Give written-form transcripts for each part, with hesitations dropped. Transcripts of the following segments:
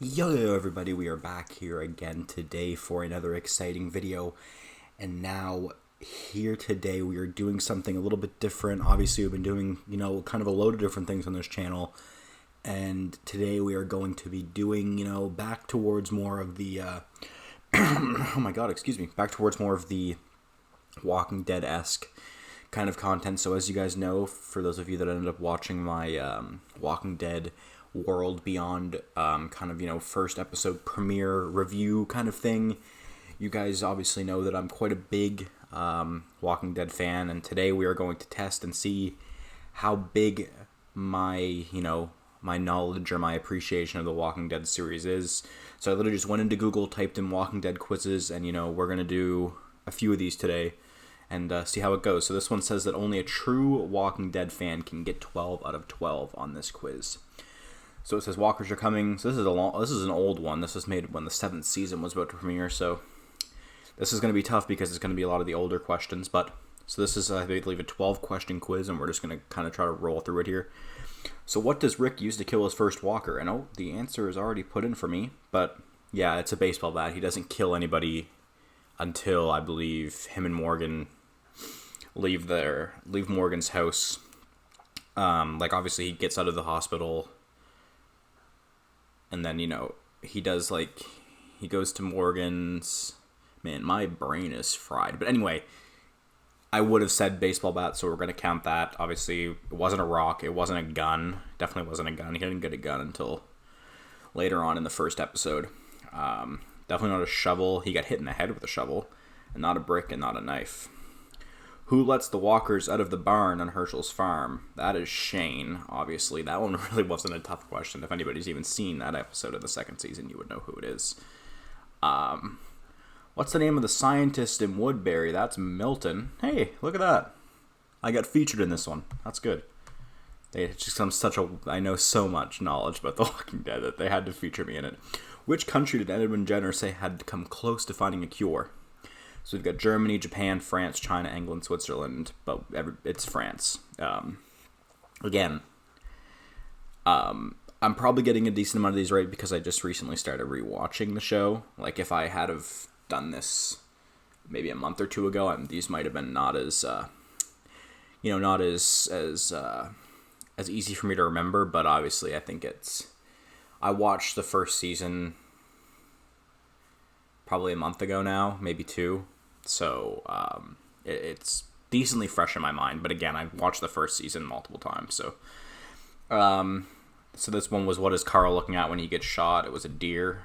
Yo everybody, we are back here again today for another exciting video. And now here today we are doing something a little bit different. Obviously we've been doing, kind of a load of different things on this channel. And today we are going to be doing, back towards more of the oh my god, excuse me, back towards more of the Walking Dead-esque kind of content. So as you guys know, for those of you that ended up watching my Walking Dead World Beyond first episode premiere review kind of thing, you guys obviously know that I'm quite a big Walking Dead fan, and today we are going to test and see how big my my knowledge or my appreciation of the Walking Dead series is. So I literally just went into Google, typed in Walking Dead quizzes, and we're gonna do a few of these today and see how it goes. So this one says that only a true Walking Dead fan can get 12 out of 12 on this quiz. So it says walkers are coming. So this is an old one. This was made when the 7th season was about to premiere. So this is going to be tough because it's going to be a lot of the older questions. But so this is, I believe, a 12-question quiz, and we're just going to kind of try to roll through it here. So what does Rick use to kill his first walker? And the answer is already put in for me. But yeah, it's a baseball bat. He doesn't kill anybody until, I believe, him and Morgan leave Morgan's house. Obviously he gets out of the hospital. And then, he does, he goes to Morgan's... Man, my brain is fried. But anyway, I would have said baseball bat, so we're going to count that. Obviously, it wasn't a rock. It wasn't a gun. Definitely wasn't a gun. He didn't get a gun until later on in the first episode. Definitely not a shovel. He got hit in the head with a shovel. And not a brick and not a knife. Who lets the walkers out of the barn on Hershel's farm? That is Shane, obviously. That one really wasn't a tough question. If anybody's even seen that episode of the 2nd season, you would know who it is. What's the name of the scientist in Woodbury? That's Milton. Hey, look at that. I got featured in this one. That's good. I know so much knowledge about The Walking Dead that they had to feature me in it. Which country did Edwin Jenner say had come close to finding a cure? So we've got Germany, Japan, France, China, England, Switzerland, but it's France. I'm probably getting a decent amount of these right because I just recently started rewatching the show. Like, if I had have done this maybe a month or two ago, these might have been not as, not as easy for me to remember. But obviously, I think I watched the first season probably a month ago now, maybe 2. So it's decently fresh in my mind. But again, I've watched the first season multiple times. So so this one was, what is Carl looking at when he gets shot? It was a deer.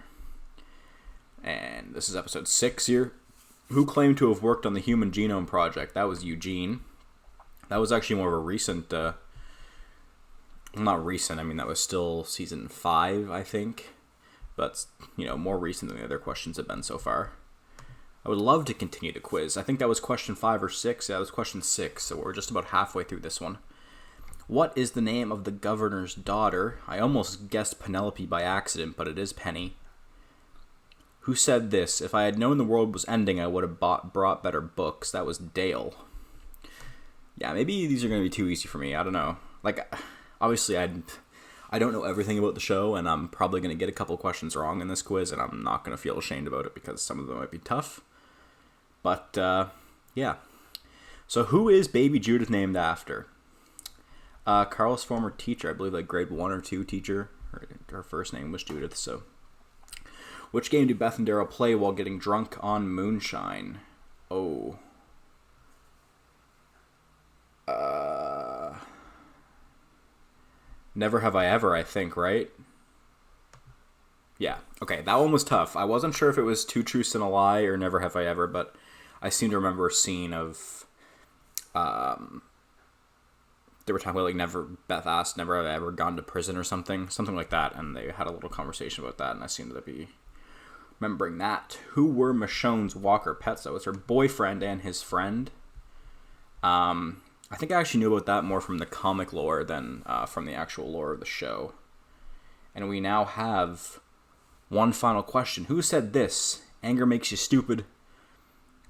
And this is episode 6 here. Who claimed to have worked on the Human Genome Project? That was Eugene. That was actually more of a recent... not recent, that was still season 5, I think. But, more recent than the other questions have been so far. I would love to continue the quiz. I think that was question 5 or 6. Yeah, that was question 6, so we're just about halfway through this one. What is the name of the governor's daughter? I almost guessed Penelope by accident, but it is Penny. Who said this? If I had known the world was ending, I would have brought better books. That was Dale. Yeah, maybe these are going to be too easy for me. I don't know. Obviously, I don't know everything about the show, and I'm probably going to get a couple questions wrong in this quiz, and I'm not going to feel ashamed about it because some of them might be tough. But, yeah. So who is Baby Judith named after? Carl's former teacher, I believe, grade 1 or 2 teacher. Her first name was Judith, so. Which game do Beth and Daryl play while getting drunk on moonshine? Oh. Never Have I Ever, I think, right? Yeah. Okay, that one was tough. I wasn't sure if it was Two Truths and a Lie or Never Have I Ever, but I seem to remember a scene of... they were talking about, Beth asked, never have I ever gone to prison or something like that, and they had a little conversation about that, and I seem to be remembering that. Who were Michonne's walker pets? That was her boyfriend and his friend. I think I actually knew about that more from the comic lore than from the actual lore of the show. And we now have one final question. Who said this? Anger makes you stupid.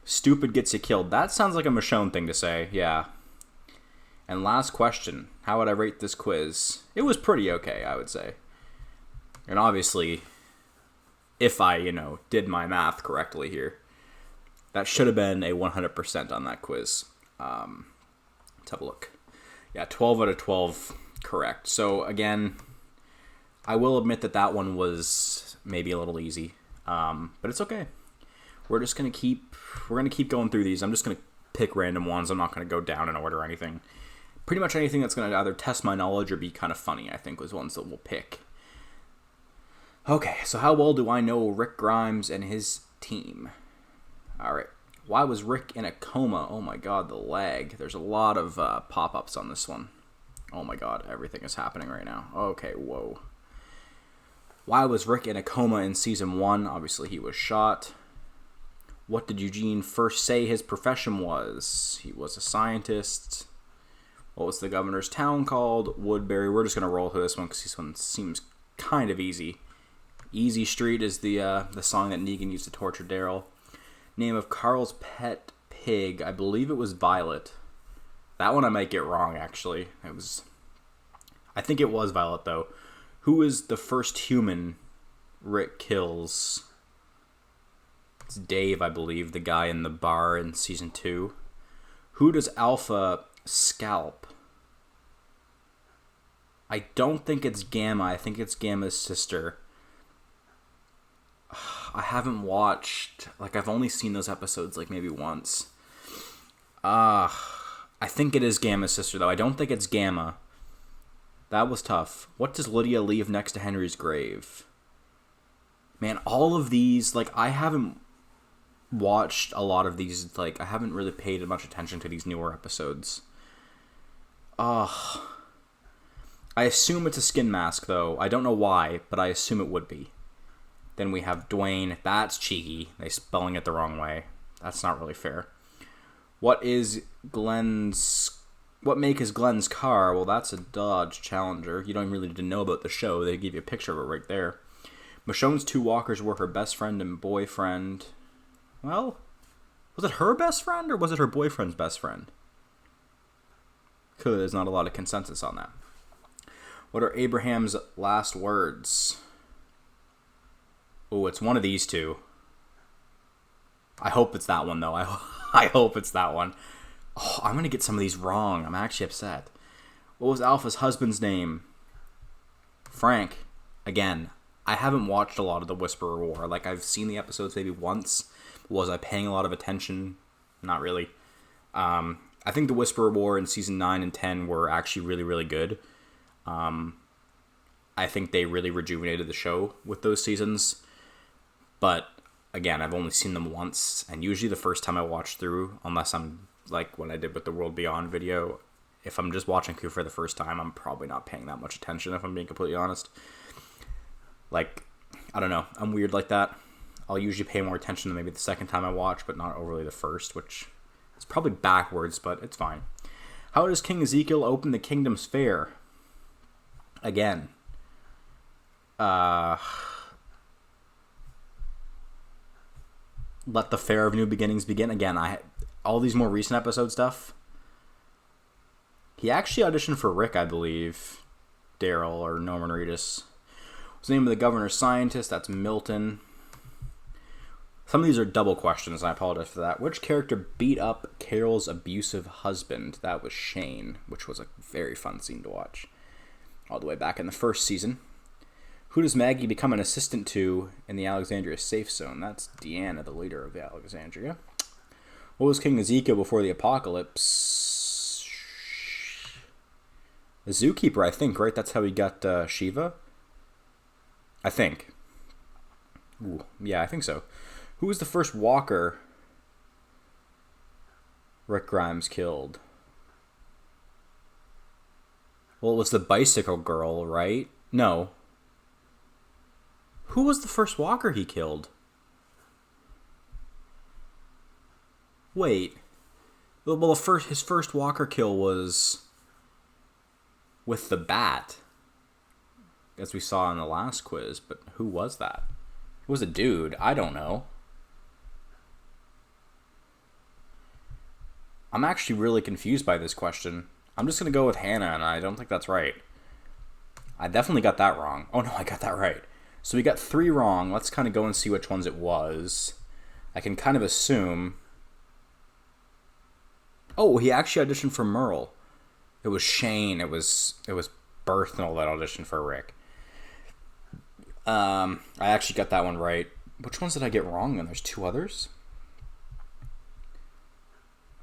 Stupid gets you killed. That sounds like a Michonne thing to say, yeah. And last question. How would I rate this quiz? It was pretty okay, I would say. And obviously, If I, did my math correctly here. That should have been a 100% on that quiz. Let's have a look. Yeah, 12 out of 12 correct. So, again, I will admit that one was maybe a little easy. But it's okay. We're going to keep going through these. I'm just going to pick random ones. I'm not going to go down in order or anything. Pretty much anything that's going to either test my knowledge or be kind of funny, I think, was ones that we'll pick. Okay, so how well do I know Rick Grimes and his team? All right. Why was Rick in a coma? Oh my god, the lag. There's a lot of pop-ups on this one. Oh my god, everything is happening right now. Okay, whoa. Why was Rick in a coma in Season 1? Obviously, he was shot. What did Eugene first say his profession was? He was a scientist. What was the governor's town called? Woodbury. We're just going to roll through this one because this one seems kind of easy. Easy Street is the song that Negan used to torture Daryl. Name of Carl's pet pig. I believe it was Violet. That one I might get wrong, actually. I think it was Violet, though. Who is the first human Rick kills? It's Dave, I believe, the guy in the bar in Season 2. Who does Alpha scalp? I don't think it's Gamma. I think it's Gamma's sister. I haven't watched, I've only seen those episodes, maybe once. I think it is Gamma's sister, though. I don't think it's Gamma. That was tough. What does Lydia leave next to Henry's grave? Man, all of these, I haven't watched a lot of these, I haven't really paid much attention to these newer episodes. I assume it's a skin mask, though. I don't know why, but I assume it would be. Then we have Dwayne. That's cheeky. They're spelling it the wrong way. That's not really fair. What make is Glenn's car? Well, that's a Dodge Challenger. You don't really need to know about the show. They give you a picture of it right there. Michonne's two walkers were her best friend and boyfriend. Well, was it her best friend or was it her boyfriend's best friend? Clearly, there's not a lot of consensus on that. What are Abraham's last words? Oh, it's one of these two. I hope it's that one, though. I hope it's that one. Oh, I'm going to get some of these wrong. I'm actually upset. What was Alpha's husband's name? Frank. Again, I haven't watched a lot of the Whisperer War. I've seen the episodes maybe once. Was I paying a lot of attention? Not really. I think the Whisperer War in Season 9 and 10 were actually really, really good. I think they really rejuvenated the show with those seasons. But, again, I've only seen them once, and usually the first time I watch through, unless I'm, when I did with the World Beyond video, if I'm just watching through for the first time, I'm probably not paying that much attention, if I'm being completely honest. I don't know, I'm weird like that. I'll usually pay more attention than maybe the second time I watch, but not overly the first, which is probably backwards, but it's fine. How does King Ezekiel open the Kingdom's Fair? Again, let the Fair of New Beginnings begin. Again, all these more recent episode stuff. He actually auditioned for Rick, I believe. Daryl or Norman Reedus. What's the name of the governor's scientist? That's Milton. Some of these are double questions, and I apologize for that. Which character beat up Carol's abusive husband? That was Shane, which was a very fun scene to watch. All the way back in the first season. Who does Maggie become an assistant to in the Alexandria Safe Zone? That's Deanna, the leader of the Alexandria. What was King Ezekiel before the apocalypse? A zookeeper, I think, right? That's how he got Shiva? I think. Ooh, yeah, I think so. Who was the first walker Rick Grimes killed? Well, it was the bicycle girl, right? No. Who was the first walker he killed? Wait. Well, his first walker kill was with the bat, as we saw in the last quiz. But who was that? It was a dude. I don't know. I'm actually really confused by this question. I'm just going to go with Hannah, and I don't think that's right. I definitely got that wrong. Oh, no, I got that right. So we got 3 wrong. Let's kind of go and see which ones it was. I can kind of assume... Oh, he actually auditioned for Merle. It was Shane. It was Berthnell that auditioned for Rick. I actually got that one right. Which ones did I get wrong? And there's 2 others.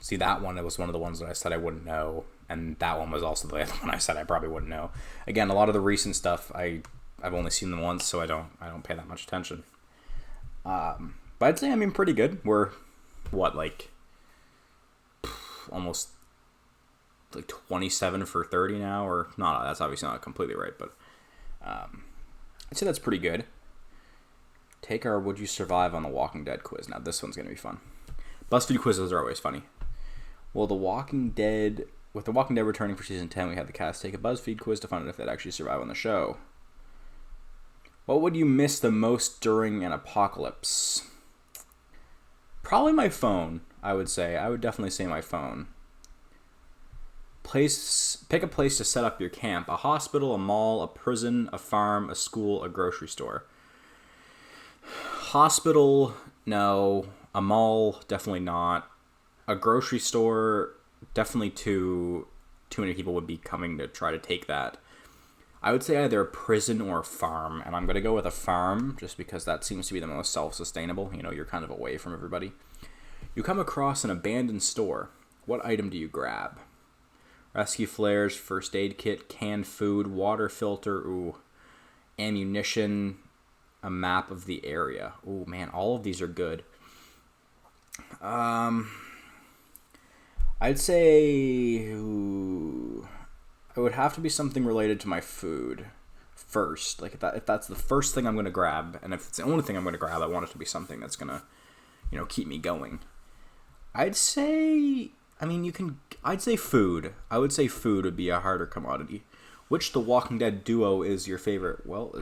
See, that one, it was one of the ones that I said I wouldn't know. And that one was also the other one I said I probably wouldn't know. Again, a lot of the recent stuff, I've only seen them once, so I don't pay that much attention. But I'd say, pretty good. We're, almost 27 for 30 now, or not. That's obviously not completely right, but I'd say that's pretty good. Take our Would You Survive on the Walking Dead quiz. Now this one's gonna be fun. BuzzFeed quizzes are always funny. Well, with The Walking Dead returning for season 10, we had the cast take a BuzzFeed quiz to find out if they'd actually survive on the show. What would you miss the most during an apocalypse? Probably my phone, I would say. I would definitely say my phone. Pick a place to set up your camp. A hospital, a mall, a prison, a farm, a school, a grocery store. Hospital, no. A mall, definitely not. A grocery store, definitely too many people would be coming to try to take that. I would say either a prison or a farm, and I'm going to go with a farm just because that seems to be the most self-sustainable. You're kind of away from everybody. You come across an abandoned store. What item do you grab? Rescue flares, first aid kit, canned food, water filter, ammunition, a map of the area. Oh man, all of these are good. I'd say it would have to be something related to my food first. Like if that's the first thing I'm going to grab, and if it's the only thing I'm going to grab, I want it to be something that's going to, keep me going. I'd say food. I would say food would be a harder commodity. Which The Walking Dead duo is your favorite? Wow,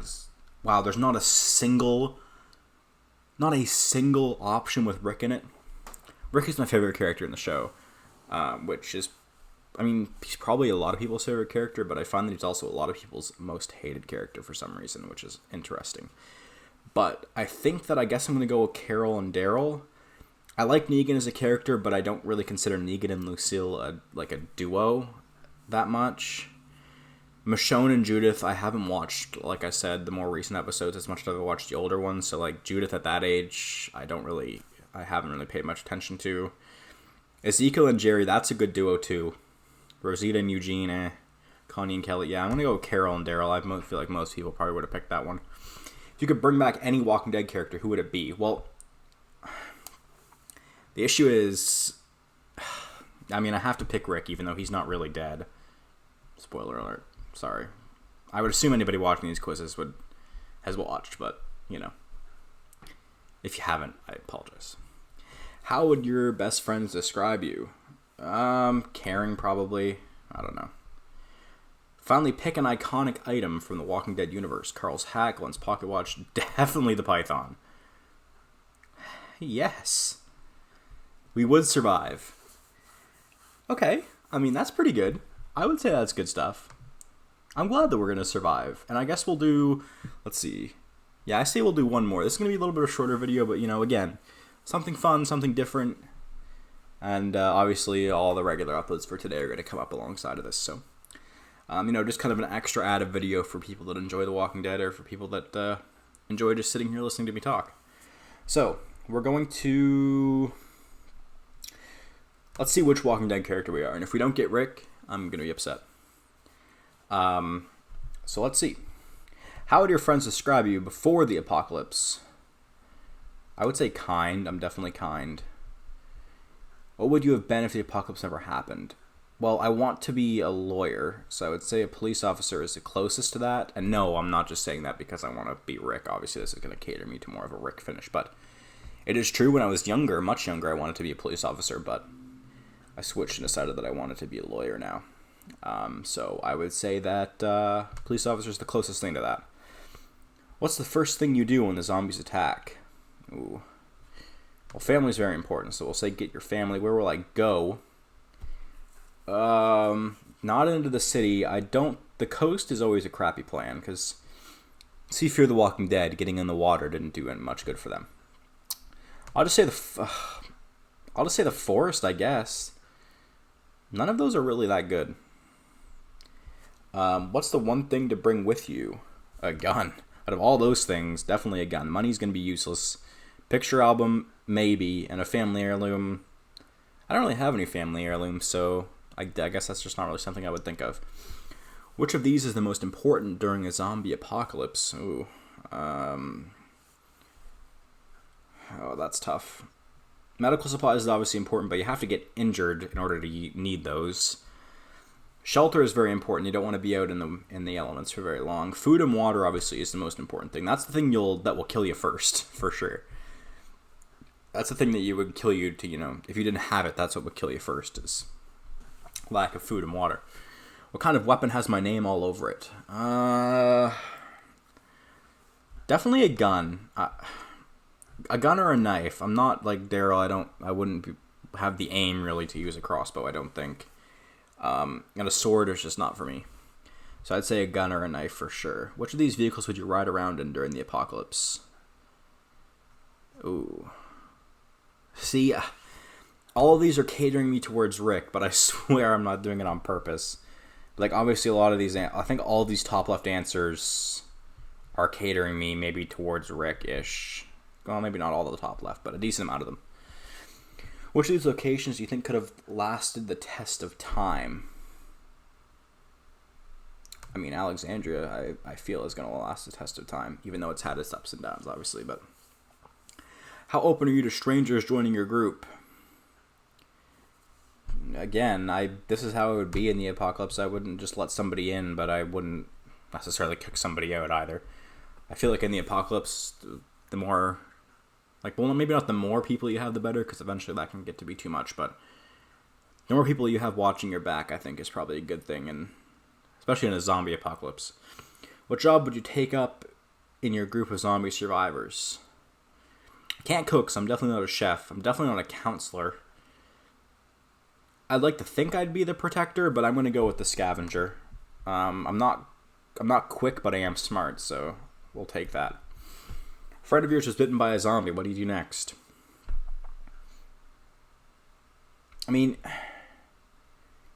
there's not a single option with Rick in it. Rick is my favorite character in the show, which is, he's probably a lot of people's favorite character, but I find that he's also a lot of people's most hated character for some reason, which is interesting. But I think that I guess I'm going to go with Carol and Daryl. I like Negan as a character, but I don't really consider Negan and Lucille a duo that much. Michonne and Judith, I haven't watched, like I said, the more recent episodes as much as I've watched the older ones. So, Judith at that age, I haven't really paid much attention to. Ezekiel and Jerry, that's a good duo too. Rosita and Eugene, Connie and Kelly. Yeah, I'm going to go with Carol and Daryl. I feel like most people probably would have picked that one. If you could bring back any Walking Dead character, who would it be? Well, the issue is, I have to pick Rick, even though he's not really dead. Spoiler alert. Sorry. I would assume anybody watching these quizzes has watched, but, if you haven't, I apologize. How would your best friends describe you? Caring, probably. I don't know. Finally, pick an iconic item from the Walking Dead universe. Carl's hat, Glenn's pocket watch, definitely the Python. Yes. We would survive. Okay. That's pretty good. I would say that's good stuff. I'm glad that we're going to survive. And I guess we'll do... Let's see. Yeah, I say we'll do one more. This is going to be a little bit of a shorter video, but, again, something fun, something different. And obviously all the regular uploads for today are going to come up alongside of this. So, just kind of an extra added video for people that enjoy The Walking Dead or for people that enjoy just sitting here listening to me talk. So, we're going to... Let's see which Walking Dead character we are. And if we don't get Rick, I'm going to be upset. So let's see. How would your friends describe you before the apocalypse? I would say kind. I'm definitely kind. What would you have been if the apocalypse never happened? Well, I want to be a lawyer, so I would say a police officer is the closest to that. And no, I'm not just saying that because I want to be Rick. Obviously, this is going to cater me to more of a Rick finish. But it is true, when I was younger, much younger, I wanted to be a police officer, but I switched and decided that I wanted to be a lawyer now. So I would say that police officer is the closest thing to that. What's the first thing you do when the zombies attack? Ooh. Well, family is very important, so we'll say get your family. Where will I go? Not into the city. The coast is always a crappy plan, because See, Fear the Walking Dead, getting in the water didn't do much good for them. I'll just say the forest, I guess. None of those are really that good. What's the one thing to bring with you? A gun. Out of all those things, definitely a gun. Money's going to be useless. Picture album, maybe. And a family heirloom. I don't really have any family heirlooms, so I guess that's just not really something I would think of. Which of these is the most important during a zombie apocalypse? Ooh. Oh, that's tough. Medical supplies is obviously important, but you have to get injured in order to need those. Shelter is very important. You don't want to be out in the elements for very long. Food and water obviously is the most important thing. That's the thing that will kill you first, for sure. That's the thing that would kill you to, if you didn't have it, that's what would kill you first, is lack of food and water. What kind of weapon has my name all over it? Definitely a gun. A gun or a knife. I'm not like Daryl. I wouldn't have the aim really to use a crossbow, I don't think. And a sword is just not for me. So I'd say a gun or a knife for sure. Which of these vehicles would you ride around in during the apocalypse? Ooh. See, all of these are catering me towards Rick, but I swear I'm not doing it on purpose. Like, obviously a lot of these, I think all these top left answers are catering me maybe towards Rick-ish. Well, maybe not all of the top left, but a decent amount of them. Which of these locations do you think could have lasted the test of time? I mean, Alexandria, I feel, is going to last the test of time, even though it's had its ups and downs, obviously. But how open are you to strangers joining your group? Again, this is how it would be in the apocalypse. I wouldn't just let somebody in, but I wouldn't necessarily kick somebody out either. I feel like in the apocalypse, the more... well, maybe not the more people you have, the better, because eventually that can get to be too much, but the more people you have watching your back, I think, is probably a good thing, and especially in a zombie apocalypse. What job would you take up in your group of zombie survivors? I can't cook, so I'm definitely not a chef. I'm definitely not a counselor. I'd like to think I'd be the protector, but I'm going to go with the scavenger. I'm not quick, but I am smart, so we'll take that. A friend of yours was bitten by a zombie. What do you do next? I mean,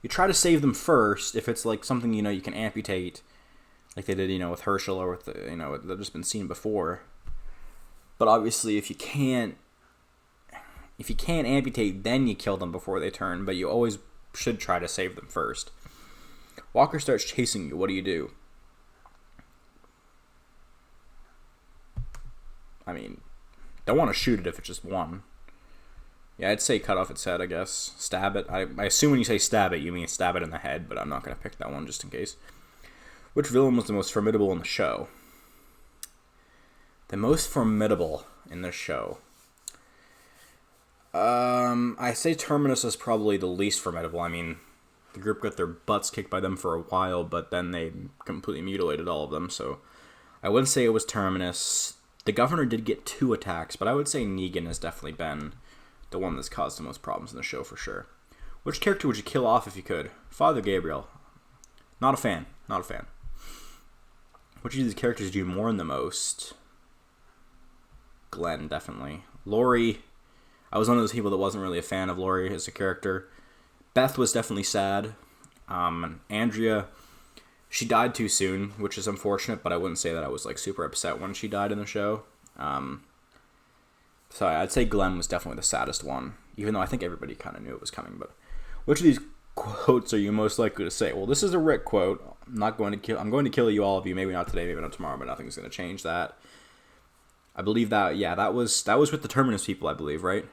you try to save them first if it's like something you can amputate, like they did with Herschel, or with they've just been seen before. But obviously, if you can't amputate, then you kill them before they turn. But you always should try to save them first. Walker starts chasing you. What do you do? I mean, don't want to shoot it if it's just one. Yeah, I'd say cut off its head, I guess. Stab it. I assume when you say stab it, you mean stab it in the head, but I'm not going to pick that one just in case. Which villain was the most formidable in the show? The most formidable in the show. I say Terminus is probably the least formidable. I mean, the group got their butts kicked by them for a while, but then they completely mutilated all of them, so I wouldn't say it was Terminus. The Governor did get 2 attacks, but I would say Negan has definitely been the one that's caused the most problems in the show for sure. Which character would you kill off if you could? Father Gabriel. Not a fan. Not a fan. Which of these characters do you mourn the most? Glenn, definitely. Laurie. I was one of those people that wasn't really a fan of Laurie as a character. Beth was definitely sad. Andrea, she died too soon, which is unfortunate, but I wouldn't say that I was like super upset when she died in the show. So I'd say Glenn was definitely the saddest one, even though I think everybody kind of knew it was coming. But which of these quotes are you most likely to say? Well, this is a Rick quote. I'm going to kill you, all of you. Maybe not today, maybe not tomorrow, but nothing's going to change that. I believe that. Yeah, that was with the Terminus people, I believe, right?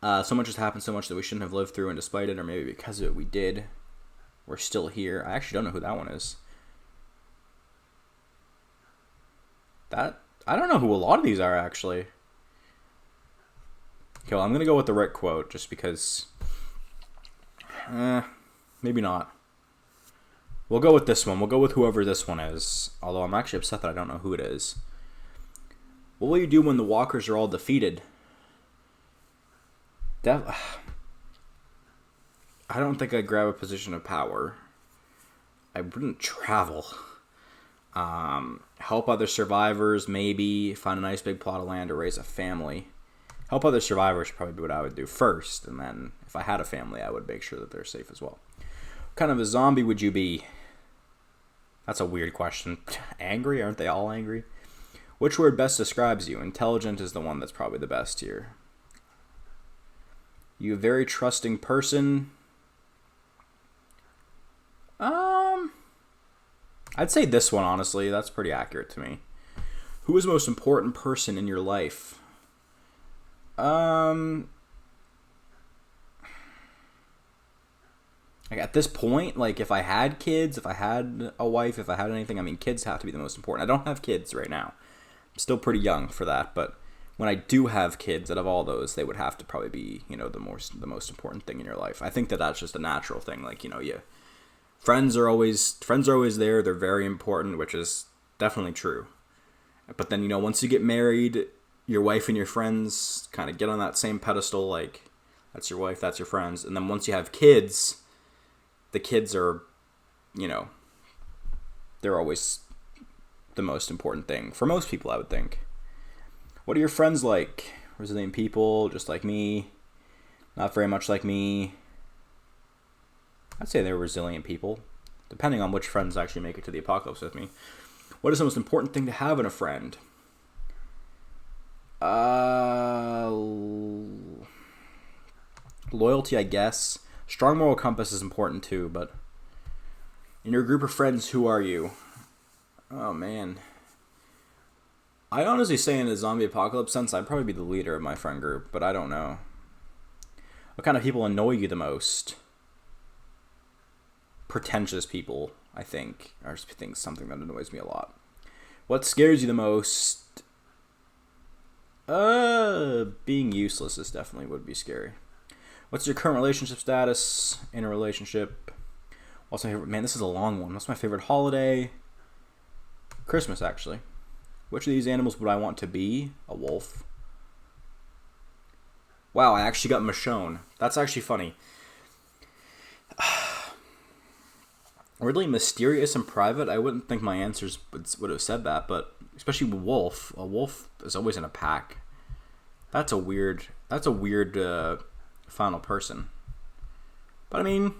So much has happened, so much that we shouldn't have lived through, and despite it, or maybe because of it, we did. We're still here. I actually don't know who that one is. I don't know who a lot of these are, actually. Okay, well, I'm going to go with the Rick quote, just because... maybe not. We'll go with this one. We'll go with whoever this one is. Although I'm actually upset that I don't know who it is. What will you do when the walkers are all defeated? I don't think I'd grab a position of power. I wouldn't travel. Help other survivors, maybe. Find a nice big plot of land to raise a family. Help other survivors should probably be what I would do first, and then if I had a family, I would make sure that they're safe as well. What kind of a zombie would you be? That's a weird question. Angry? Aren't they all angry? Which word best describes you? Intelligent is the one that's probably the best here. You a very trusting person? I'd say this one, honestly. That's pretty accurate to me. Who is the most important person in your life? Like at this point, like if I had kids, if I had a wife, if I had anything, I mean, kids have to be the most important. I don't have kids right now. I'm still pretty young for that, but when I do have kids, out of all those, they would have to probably be, the most important thing in your life. I think that that's just a natural thing. Like, friends are always there. They're very important, which is definitely true. But then, once you get married, your wife and your friends kind of get on that same pedestal. Like, that's your wife, that's your friends. And then once you have kids, the kids are, they're always the most important thing for most people, I would think. What are your friends like? Resilient people, just like me. Not very much like me. I'd say they're resilient people, depending on which friends actually make it to the apocalypse with me. What is the most important thing to have in a friend? Loyalty, I guess. Strong moral compass is important too, but in your group of friends, who are you? Oh, man. I'd honestly say in a zombie apocalypse sense, I'd probably be the leader of my friend group, but I don't know. What kind of people annoy you the most? Pretentious people, I think. I just think something that annoys me a lot. What scares you the most? Being useless is definitely would be scary. What's your current relationship status? In a relationship? What's my favorite? Man, this is a long one. What's my favorite holiday? Christmas, actually. Which of these animals would I want to be? A wolf. Wow, I actually got Michonne. That's actually funny. Really mysterious and private. I wouldn't think my answers would have said that, but especially wolf. A wolf is always in a pack. That's a weird final person. But I mean,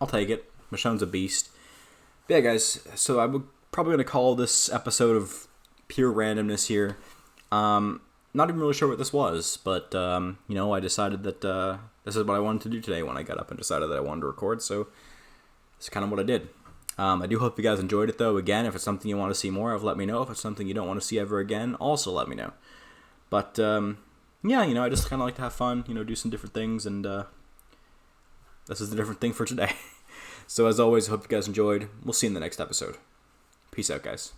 I'll take it. Michonne's a beast. But yeah, guys. So I'm probably gonna call this episode of pure randomness here. Not even really sure what this was, but I decided that this is what I wanted to do today when I got up and decided that I wanted to record. So that's kind of what I did. I do hope you guys enjoyed it, though. Again, if it's something you want to see more of, let me know. If it's something you don't want to see ever again, also let me know. But, I just kind of like to have fun, do some different things, and this is the different thing for today. So, as always, I hope you guys enjoyed. We'll see you in the next episode. Peace out, guys.